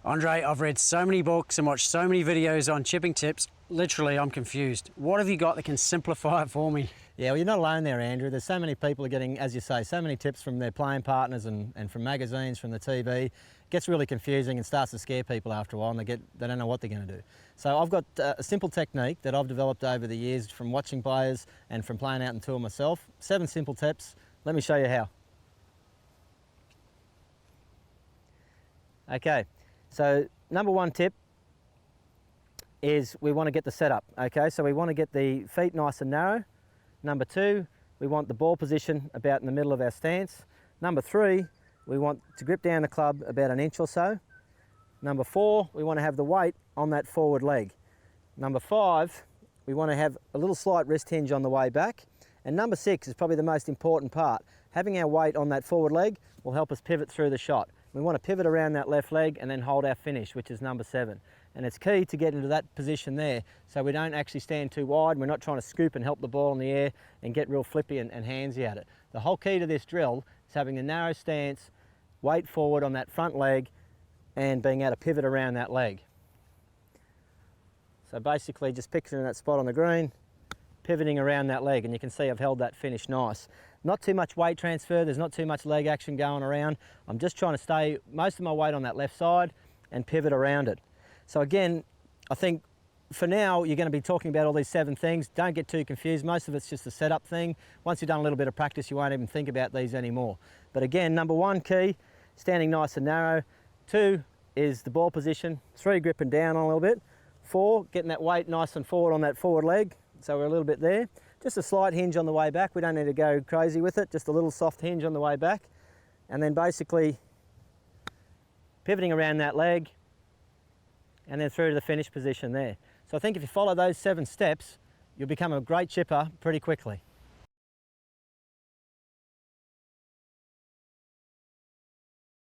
Andre, I've read so many books and watched so many videos on chipping tips. Literally, I'm confused. What have you got that can simplify it for me? Yeah, well, you're not alone there, Andrew. There's so many people are getting, as you say, so many tips from their playing partners and from magazines, from the TV. It gets really confusing and starts to scare people after a while, and they don't know what they're going to do. So I've got a simple technique that I've developed over the years from watching players and from playing out in tour myself. 7 simple tips. Let me show you how. Okay, so number 1 tip is we want to get the setup. Okay, so we want to get the feet nice and narrow. Number 2, we want the ball position about in the middle of our stance. Number 3, we want to grip down the club about an inch or so. Number 4, we want to have the weight on that forward leg. Number 5, we want to have a little slight wrist hinge on the way back. And number 6 is probably the most important part. Having our weight on that forward leg will help us pivot through the shot. We want to pivot around that left leg and then hold our finish, which is number 7. And it's key to get into that position there so we don't actually stand too wide. We're not trying to scoop and help the ball in the air and get real flippy and handsy at it. The whole key to this drill is having a narrow stance, weight forward on that front leg, and being able to pivot around that leg. So basically just picturing that spot on the green, pivoting around that leg, and you can see I've held that finish nice. Not too much weight transfer, there's not too much leg action going around. I'm just trying to stay most of my weight on that left side and pivot around it. So again, I think for now you're going to be talking about all these 7 things. Don't get too confused, most of it's just a setup thing. Once you've done a little bit of practice you won't even think about these anymore. But again, number 1 key, standing nice and narrow. 2 is the ball position. 3, gripping down on a little bit. 4, getting that weight nice and forward on that forward leg. So we're a little bit there. Just a slight hinge on the way back. We don't need to go crazy with it. Just a little soft hinge on the way back. And then basically pivoting around that leg and then through to the finish position there. So I think if you follow those 7 steps, you'll become a great chipper pretty quickly.